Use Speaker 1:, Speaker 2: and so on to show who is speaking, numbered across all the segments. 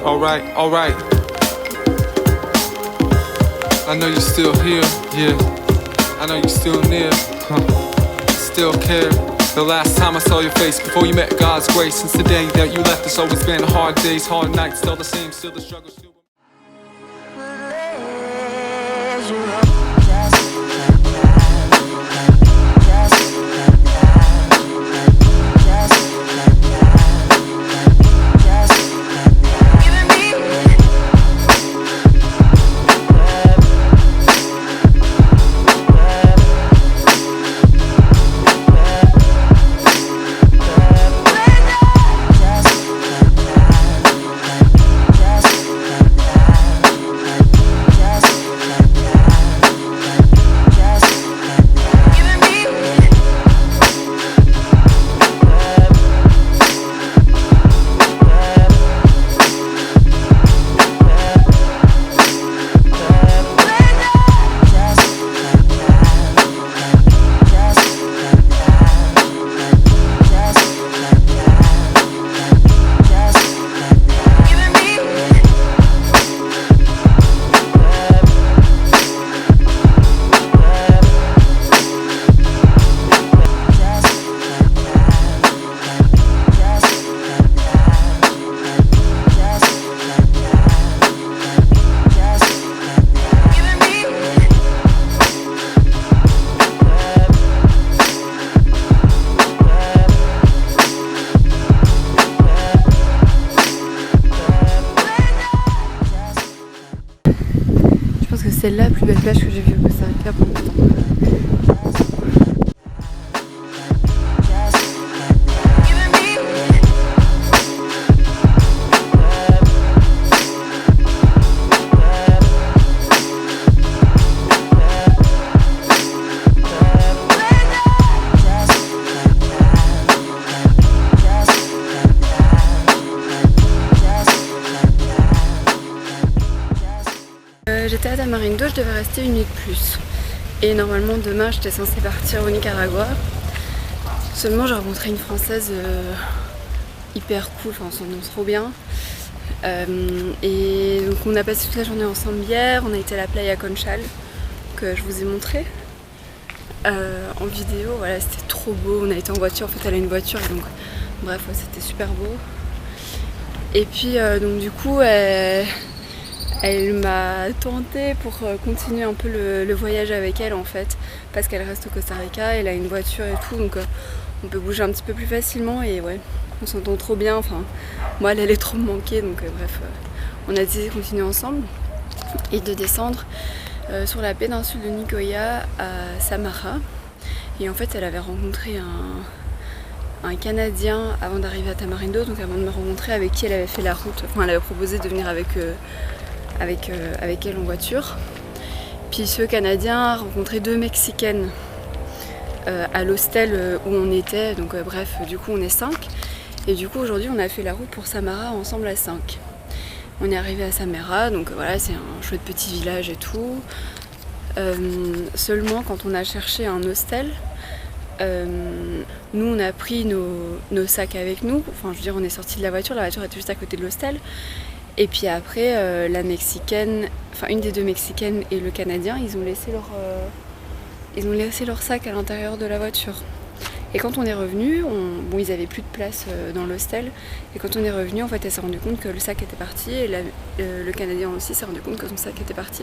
Speaker 1: alright, alright. I know you're still here, yeah. I know you're still near, still care. The last time I saw your face before you met God's grace. Since the day that you left, it's always been hard days, hard nights, still the same, still the struggle, still.
Speaker 2: C'est la plus belle plage que j'ai vue au Costa Rica pour longtemps. J'étais à Tamarindo, je devais rester une nuit de plus. Et normalement demain j'étais censée partir au Nicaragua. Seulement j'ai rencontré une Française hyper cool, enfin on s'entend trop bien. Et donc on a passé toute la journée ensemble hier, on a été à la playa Conchal, que je vous ai montré en vidéo. Voilà, c'était trop beau, on a été en voiture, en fait elle a une voiture et donc bref ouais, c'était super beau. Et puis donc du coup elle m'a tentée pour continuer un peu le voyage avec elle en fait, parce qu'elle reste au Costa Rica, elle a une voiture et tout, donc on peut bouger un petit peu plus facilement et ouais, on s'entend trop bien, enfin moi elle allait trop me manquer, donc bref, on a décidé de continuer ensemble et de descendre sur la péninsule de Nicoya à Samara. Et en fait elle avait rencontré un Canadien avant d'arriver à Tamarindo, donc avant de me rencontrer, avec qui elle avait fait la route, enfin elle avait proposé de venir avec elle en voiture. Puis ce Canadien a rencontré 2 Mexicaines à l'hostel où on était, donc bref, du coup on est 5. Et du coup aujourd'hui on a fait la route pour Samara ensemble à 5. On est arrivé à Samara, donc voilà, c'est un chouette petit village et tout. Seulement quand on a cherché un hostel, nous on a pris nos sacs avec nous, enfin je veux dire on est sorti de la voiture était juste à côté de l'hostel. Et puis après, la Mexicaine, enfin une des 2 Mexicaines et le Canadien, ils ont laissé leur sac à l'intérieur de la voiture. Et quand on est revenu, bon ils avaient plus de place dans l'hostel. Et quand on est revenu, en fait, elle s'est rendue compte que le sac était parti et le Canadien aussi s'est rendu compte que son sac était parti.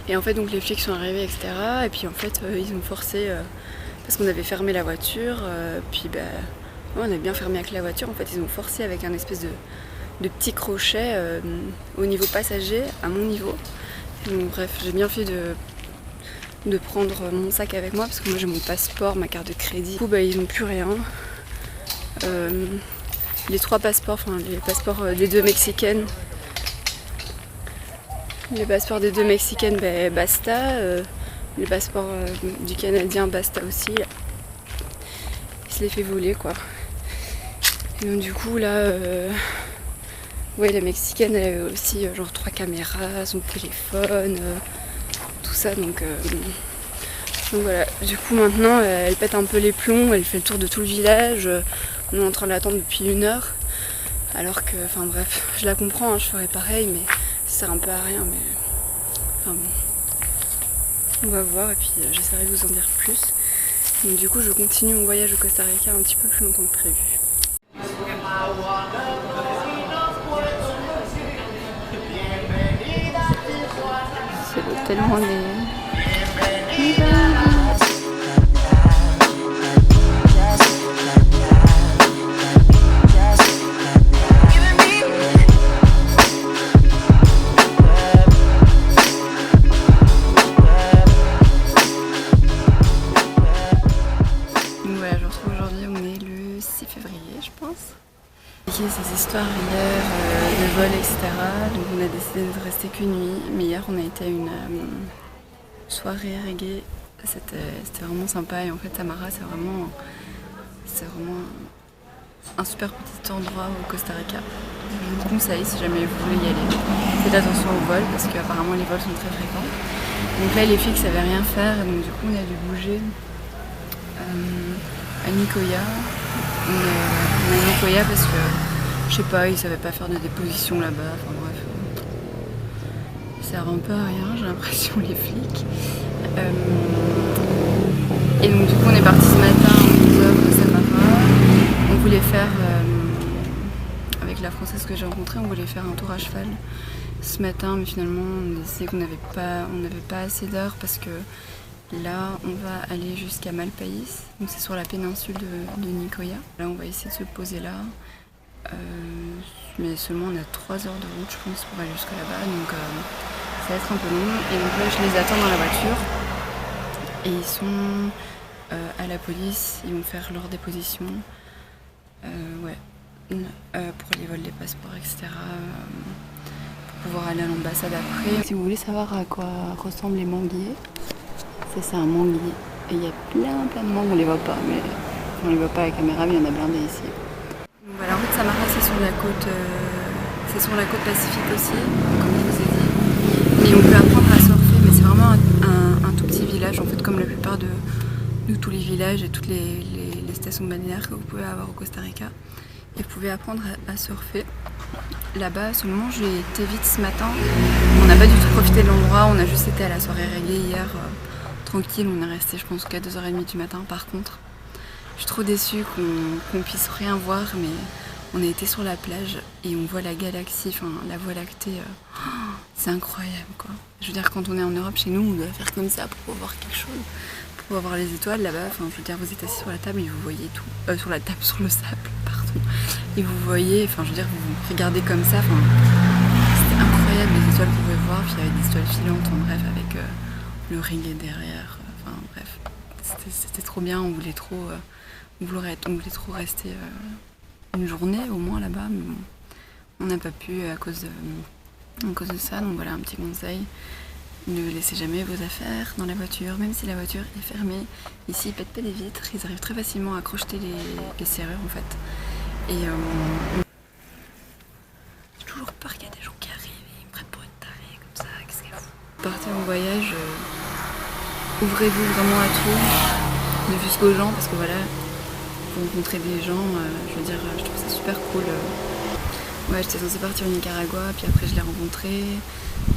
Speaker 2: Et en fait, donc les flics sont arrivés, etc. Et puis en fait, ils ont forcé parce qu'on avait fermé la voiture. Puis ouais, on avait bien fermé avec la voiture. En fait, ils ont forcé avec un espèce de petits crochets au niveau passager, à mon niveau. Donc bref, j'ai bien fait de prendre mon sac avec moi parce que moi j'ai mon passeport, ma carte de crédit. Du coup bah, ils n'ont plus rien. Les 3 passeports, enfin les passeports des 2 Mexicaines. Les passeports des 2 Mexicaines, bah, basta. Les passeports du Canadien, basta aussi. Il se les fait voler quoi. Et donc du coup là... ouais, la Mexicaine elle avait aussi genre 3 caméras, son téléphone, tout ça, donc voilà. Du coup maintenant elle pète un peu les plombs, elle fait le tour de tout le village, on est en train de l'attendre depuis 1 heure. Alors que, enfin bref, je la comprends, hein, je ferais pareil, mais ça sert un peu à rien. Mais enfin bon, on va voir et puis j'essaierai de vous en dire plus. Donc du coup, je continue mon voyage au Costa Rica un petit peu plus longtemps que prévu. C'est l'hôtel Mandé. Voilà, je retrouve aujourd'hui, on est le 6 février, je pense. Ces histoires hier, de vol, etc. Donc on a décidé de rester qu'une nuit. Mais hier on a été à une soirée reggae. C'était vraiment sympa. Et en fait Tamara c'est vraiment un super petit endroit au Costa Rica. Je vous le conseille si jamais vous voulez y aller. Faites attention aux vols parce qu'apparemment les vols sont très fréquents. Donc là les filles ne savaient rien faire. Et donc du coup on a dû bouger à Nicoya. On est à Nicoya parce que, je sais pas, ils savaient pas faire de déposition là-bas, enfin bref. Ils servent un peu à rien, j'ai l'impression, les flics. Et donc du coup on est parti ce matin à 11h de Samara. On voulait faire, avec la Française que j'ai rencontrée, on voulait faire un tour à cheval ce matin, mais finalement on a décidé qu'on n'avait pas assez d'heures parce que là, on va aller jusqu'à Malpaís, donc c'est sur la péninsule de Nicoya. Là, on va essayer de se poser là, mais seulement on a 3 heures de route, je pense, pour aller jusque là-bas, donc ça va être un peu long. Et donc là, je les attends dans la voiture, et ils sont à la police, ils vont faire leur déposition, pour les vols des passeports, etc., pour pouvoir aller à l'ambassade après. Si vous voulez savoir à quoi ressemblent les manguiers, c'est un manguier. Et il y a plein de mangues, on les voit pas, mais on les voit pas à la caméra, mais il y en a blindé ici. Donc voilà, en fait Samara c'est sur la côte Pacifique aussi, comme je vous ai dit. Et on peut apprendre à surfer, mais c'est vraiment un tout petit village, en fait comme la plupart de tous les villages et toutes les stations balnéaires que vous pouvez avoir au Costa Rica. Et vous pouvez apprendre à surfer. Là-bas, seulement j'ai été vite ce matin. On n'a pas du tout profité de l'endroit, on a juste été à la soirée reggae hier. Tranquille, on est resté je pense jusqu'à 2h30 du matin. Par contre, je suis trop déçue qu'on puisse rien voir, mais on a été sur la plage et on voit la galaxie, enfin la Voie lactée, c'est incroyable quoi. Je veux dire, quand on est en Europe, chez nous, on doit faire comme ça pour voir quelque chose, pour pouvoir voir les étoiles. Là-bas, enfin je veux dire, vous êtes assis sur la table et vous voyez tout, sur le sable, pardon, et vous voyez, enfin je veux dire, vous regardez comme ça, enfin c'était incroyable les étoiles que vous pouvez voir, puis il y avait des étoiles filantes, en bref, avec le reggae derrière, enfin bref, c'était trop bien, on voulait trop rester une journée au moins là-bas, mais bon, on n'a pas pu à cause de ça, donc voilà un petit conseil, ne laissez jamais vos affaires dans la voiture, même si la voiture est fermée. Ici ils pètent pas les vitres, ils arrivent très facilement à crocheter les serrures en fait, et j'ai toujours peur qu'il y a des gens qui arrivent et ils me prennent pour une tarée comme ça, qu'est-ce qu'il faut. Partez en voyage, ouvrez-vous vraiment à tout, ne fût-ce qu'aux gens, parce que voilà, vous rencontrez des gens, je veux dire, je trouve ça super cool. Ouais, j'étais censée partir au Nicaragua, puis après je l'ai rencontré,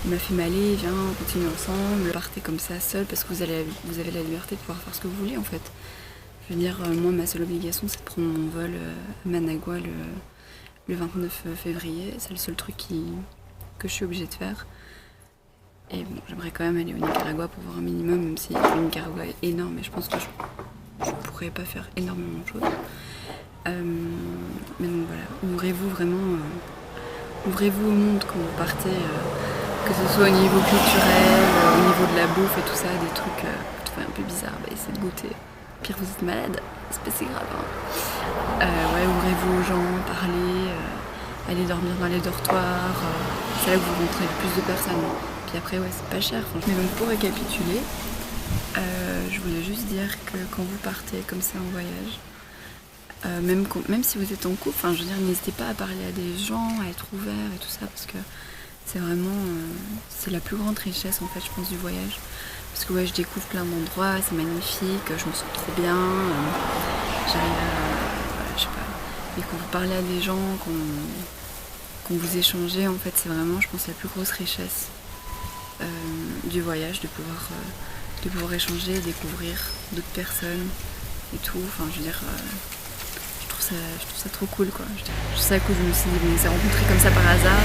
Speaker 2: il m'a fait m'aller, viens, on continue ensemble. Partez comme ça seul, parce que vous avez la liberté de pouvoir faire ce que vous voulez en fait. Je veux dire, moi ma seule obligation c'est de prendre mon vol à Managua le 29 février, c'est le seul truc que je suis obligée de faire. Et bon, j'aimerais quand même aller au Nicaragua pour voir un minimum, même si le Nicaragua est énorme et je pense que je pourrais pas faire énormément de choses. Mais donc voilà, ouvrez-vous vraiment, ouvrez-vous au monde quand vous partez, que ce soit au niveau culturel, au niveau de la bouffe et tout ça, des trucs que vous trouvez un peu bizarres, bah, essayez de goûter. Pire, vous êtes malade, c'est pas si grave. Hein. Ouais, ouvrez-vous aux gens, parlez, allez dormir dans les dortoirs, c'est là que vous rencontrez le plus de personnes. Puis après, ouais, c'est pas cher, franchement. Mais donc pour récapituler, je voulais juste dire que quand vous partez comme ça en voyage, même si vous êtes en couple, je veux dire, n'hésitez pas à parler à des gens, à être ouvert et tout ça, parce que c'est vraiment, c'est la plus grande richesse en fait, je pense, du voyage. Parce que ouais, je découvre plein d'endroits, c'est magnifique, je me sens trop bien, j'arrive à, je sais pas, et quand vous parlez à des gens, quand vous échangez, en fait, c'est vraiment, je pense, la plus grosse richesse du voyage, de pouvoir échanger, découvrir d'autres personnes et tout. Enfin, je veux dire, je trouve ça trop cool, quoi. Je trouve ça cool. Je me suis dit, bon, on s'est rencontrés comme ça par hasard,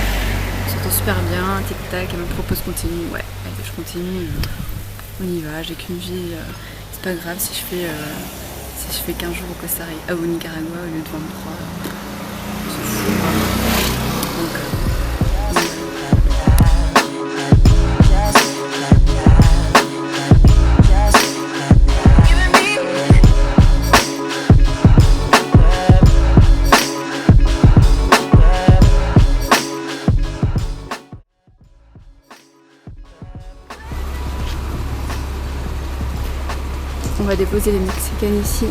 Speaker 2: on s'entend super bien, tic-tac, elle me propose continue. Ouais, allez, je continue, on y va, j'ai qu'une vie, c'est pas grave si je fais 15 jours au Costa Rica, au Nicaragua au lieu de 23. C'est fou, quoi. Donc, on va déposer les Mexicaines ici.